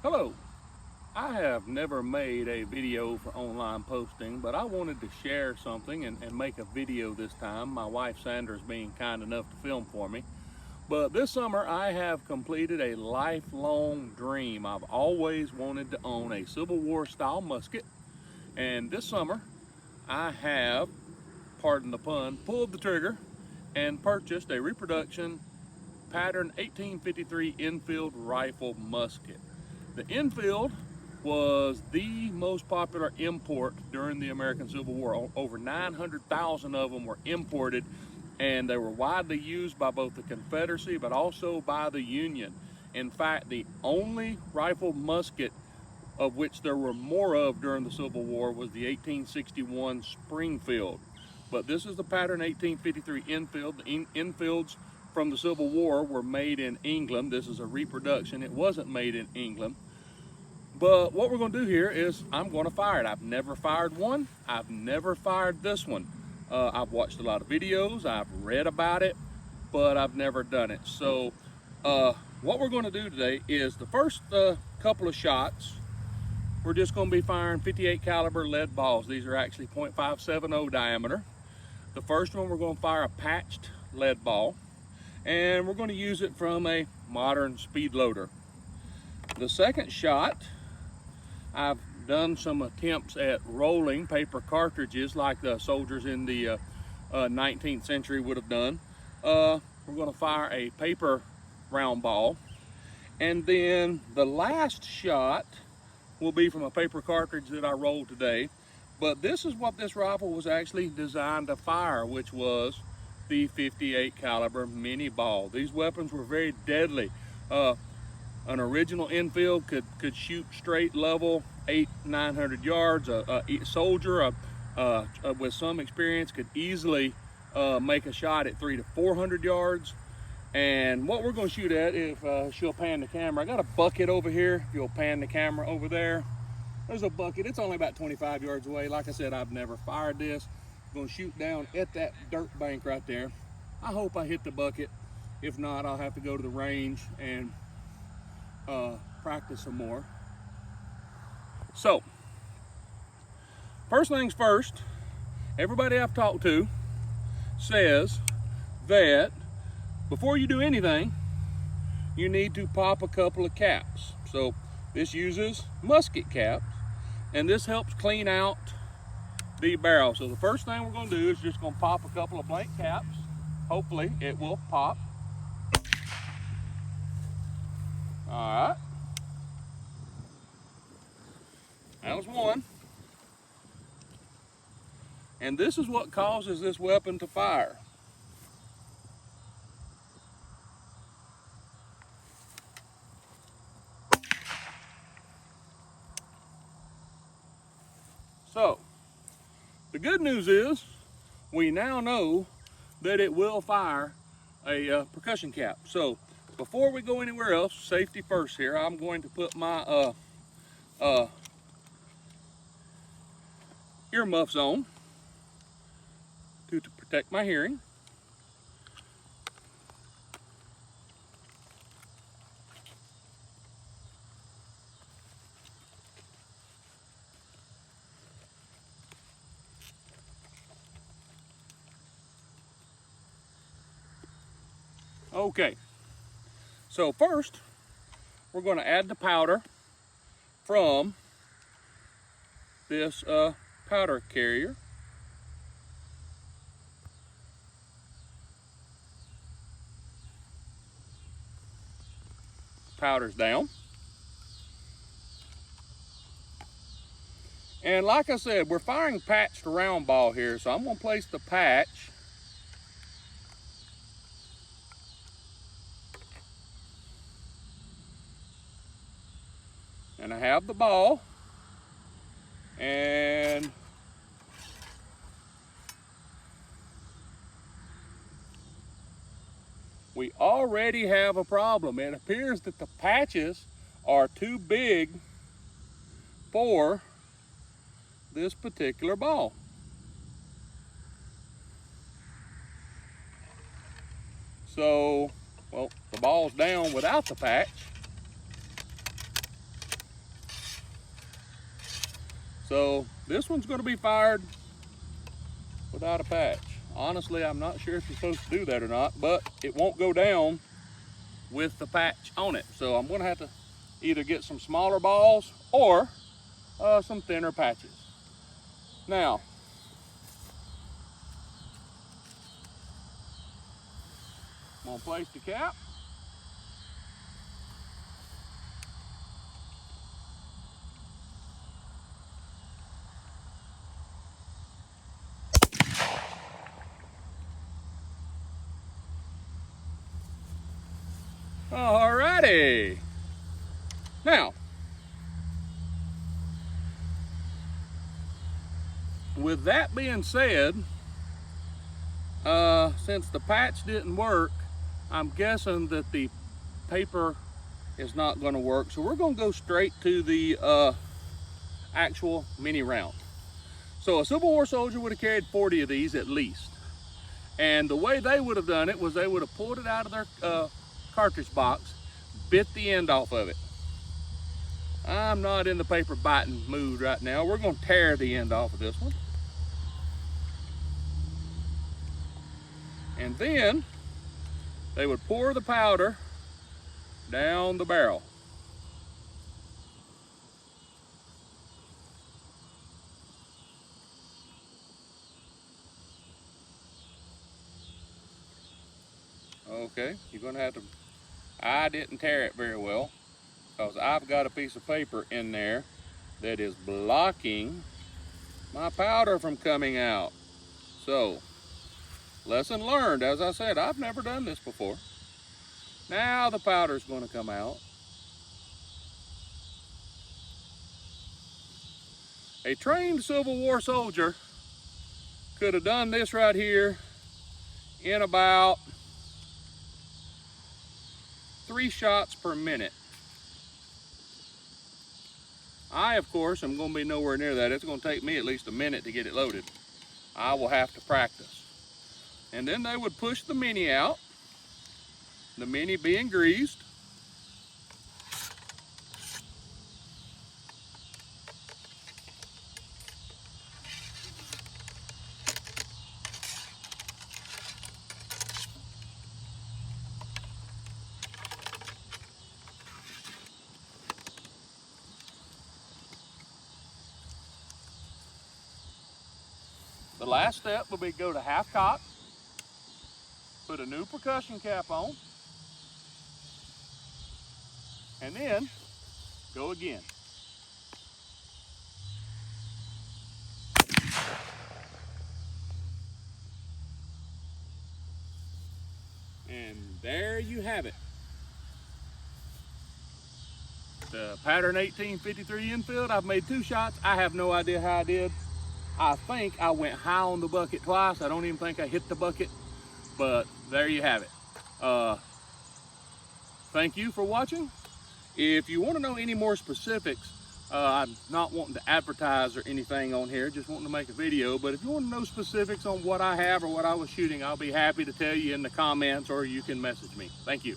Hello. I have never made a video for online posting, but I wanted to share something and make a video this time. My wife Sandra's being kind enough to film for me. But this summer I have completed a lifelong dream. I've always wanted to own a Civil War style musket. And this summer I have, pardon the pun, pulled the trigger and purchased a reproduction Pattern 1853 Enfield rifle musket. The Enfield was the most popular import during the American Civil War. Over 900,000 of them were imported, and they were widely used by both the Confederacy but also by the Union. In fact, the only rifle musket of which there were more of during the Civil War was the 1861 Springfield. But this is the Pattern 1853 Enfield. The Enfields from the Civil War were made in England. This is a reproduction. It wasn't made in England. But what we're going to do here is I'm going to fire it. I've never fired one. I've never fired this one. I've watched a lot of videos. I've read about it, but I've never done it. So what we're going to do today is the first couple of shots, we're just going to be firing 58 caliber lead balls. These are actually .570 diameter. The first one, we're going to fire a patched lead ball, and we're going to use it from a modern speed loader. The second shot, I've done some attempts at rolling paper cartridges like the soldiers in the 19th century would have done. We're going to fire a paper round ball, and then the last shot will be from a paper cartridge that I rolled today. But this is what this rifle was actually designed to fire, which was the 58 caliber mini ball. These weapons were very deadly. An original Enfield could shoot straight level 800-900 yards. A soldier with some experience could easily make a shot at 300 to 400 yards. And what we're going to shoot at, if she'll pan the camera, I got a bucket over here. If you'll pan the camera over there, there's a bucket. It's only about 25 yards away. Like I said, I've never fired this. I'm going to shoot down at that dirt bank right there. I hope I hit the bucket. If not, I'll have to go to the range and practice some more. So, first things first, everybody I've talked to says that before you do anything, you need to pop a couple of caps. So this uses musket caps, and this helps clean out the barrel. So the first thing we're going to do is just going to pop a couple of blank caps. Hopefully it will pop. All right. That was one. And this is what causes this weapon to fire. So, the good news is we now know that it will fire a percussion cap. So, before we go anywhere else, safety first here, I'm going to put my earmuffs on to protect my hearing. Okay, so first we're going to add the powder from this powder carrier. Powder's down. And like I said, we're firing patched round ball here, so I'm going to place the patch and I have the ball, and we already have a problem. It appears that the patches are too big for this particular ball. So, well, the ball's down without the patch. So this one's going to be fired without a patch. Honestly, I'm not sure if you're supposed to do that or not, but it won't go down with the patch on it. So I'm going to have to either get some smaller balls or some thinner patches. Now, I'm going to place the cap. Alrighty. Now, with that being said, since the patch didn't work, I'm guessing that the paper is not going to work. So we're going to go straight to the actual mini round. So a Civil War soldier would have carried 40 of these at least. And the way they would have done it was they would have pulled it out of their cartridge box, bit the end off of it. I'm not in the paper biting mood right now. We're going to tear the end off of this one. And then they would pour the powder down the barrel. Okay, you're going to have to, I didn't tear it very well because I've got a piece of paper in there that is blocking my powder from coming out. So, lesson learned. As I said, I've never done this before. Now the powder's going to come out. A trained Civil War soldier could have done this right here in about 3 shots per minute. I, of course, am going to be nowhere near that. It's going to take me at least a minute to get it loaded. I will have to practice. And then they would push the mini out, the mini being greased. The last step will be go to half cock, put a new percussion cap on, and then go again. And there you have it. The Pattern 1853 Enfield. I've made 2 shots. I have no idea how I did. I think I went high on the bucket twice. I don't even think I hit the bucket, but there you have it. Thank you for watching. If you want to know any more specifics, I'm not wanting to advertise or anything on here, just wanting to make a video, but if you want to know specifics on what I have or what I was shooting, I'll be happy to tell you in the comments, or you can message me. Thank you.